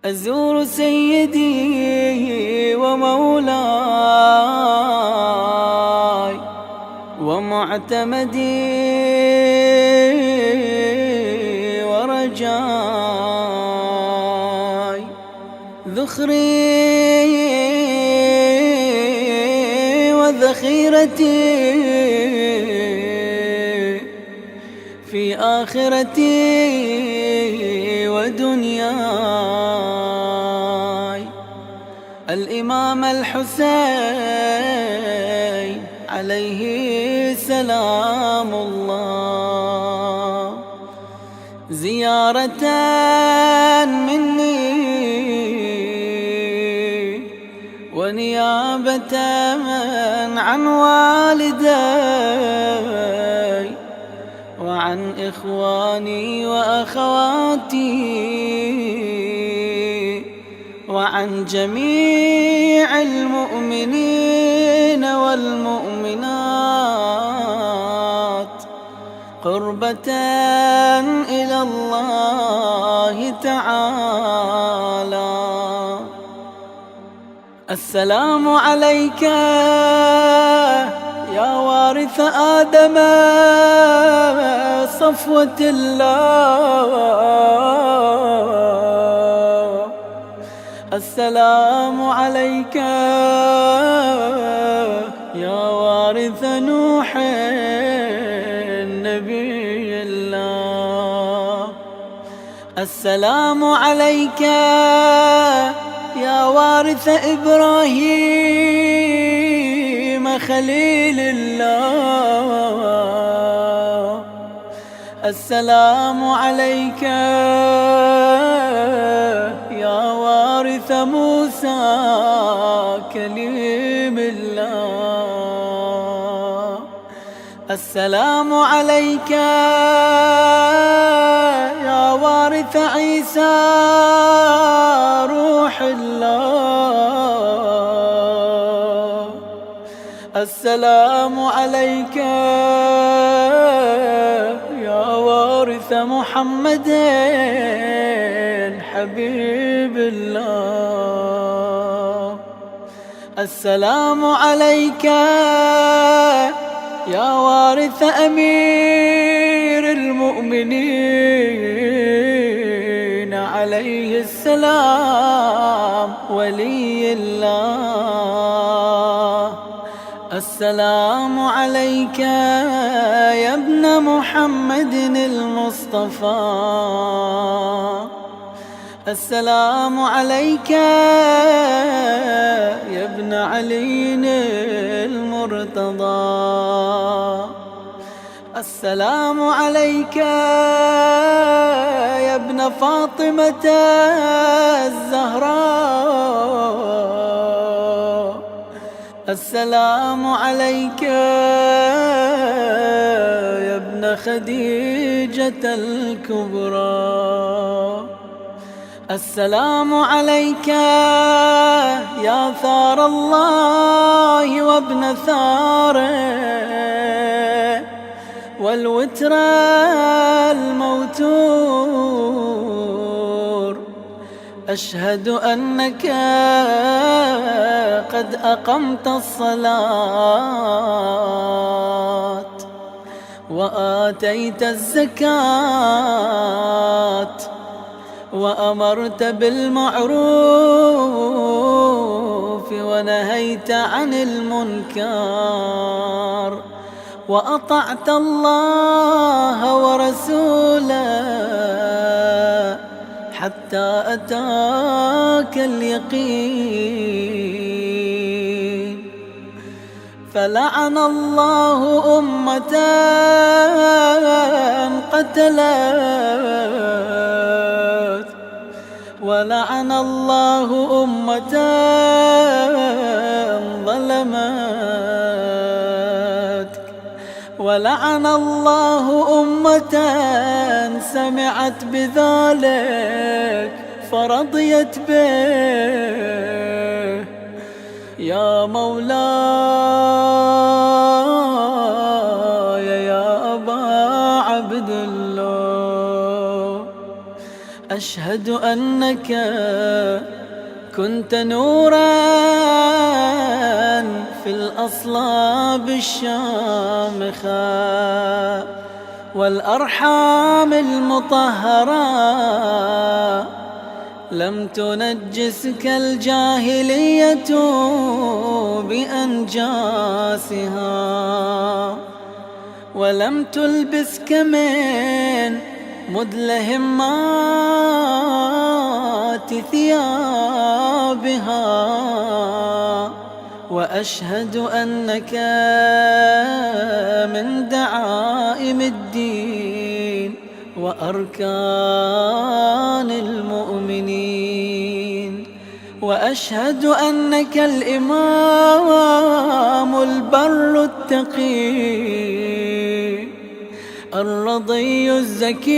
أزور سيدي ومولاي ومعتمدي ورجاي، ذخري وذخيرتي في آخرتي ودنياي. الإمام الحسين عليه سلام الله، زيارة مني ونيابة عن والدي وعن إخواني وأخواتي وعن جميع المؤمنين والمؤمنات، قربة إلى الله تعالى. السلام عليك يا وارث آدم صفوة الله، السلام عليك يا وارث نوح نبي الله، السلام عليك يا وارث إبراهيم خليل الله، السلام عليك يا وارث موسى كليم الله، السلام عليك يا وارث عيسى روح الله، السلام عليك يا وارث محمد حبيب الله، السلام عليك يا وارث أمير المؤمنين عليه السلام ولي الله، السلام عليك يا ابن محمد المصطفى، السلام عليك يا ابن علي المرتضى، السلام عليك يا ابن فاطمة الزهراء، السلام عليك يا ابن خديجة الكبرى، السلام عليك يا ثار الله وابن ثاره والوتر الموتور، أشهد أنك قد أقمت الصلاة وآتيت الزكاة وأمرت بالمعروف ونهيت عن المنكر وأطعت الله ورسوله حتى أتاك اليقين. فلعن الله أمة قتلت، ولعن الله أمة ظلمت، ولعن الله أمة سمعت بذلك فرضيت به. يا مولاي يا أبا عبد الله، أشهد أنك كنت نورا في الأصلاب الشامخة والأرحام المطهرة، لم تنجسك الجاهلية بأنجاسها، ولم تلبسك من مدلهمات ثيابها. وأشهد أنك من دعائم الدين وأركان المؤمنين. وأشهد أنك الإمام البر التقي الرضي الزكي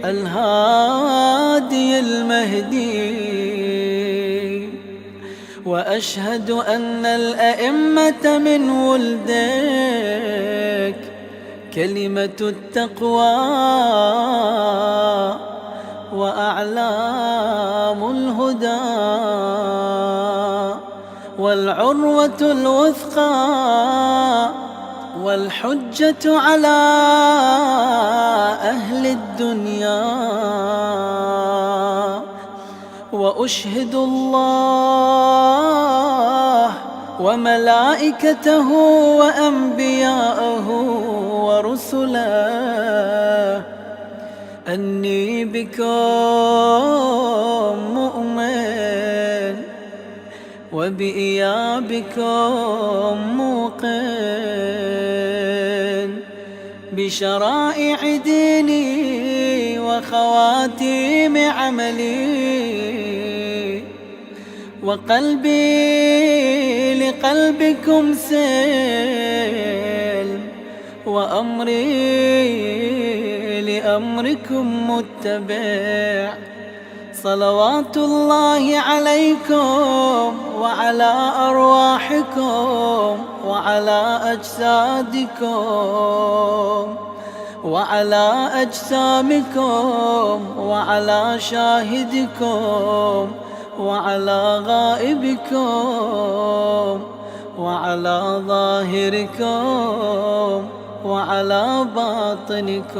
الهادي المهدي. وأشهد أن الأئمة من ولدك كلمة التقوى وأعلام الهدى والعروة الوثقى والحجة على أهل الدنيا. وأشهد الله وملائكته وأنبياءه ورسله أني بكم مؤمن وبإيابكم موقن، بشرائع ديني وخواتيم عملي، وقلبي لقلبكم سلم، وأمري لأمركم متبع. صلوات الله عليكم وعلى أرواحكم وعلى أجسادكم وعلى أجسامكم وعلى شاهدكم وعلى غائبكم وعلى ظاهركم وعلى باطنكم.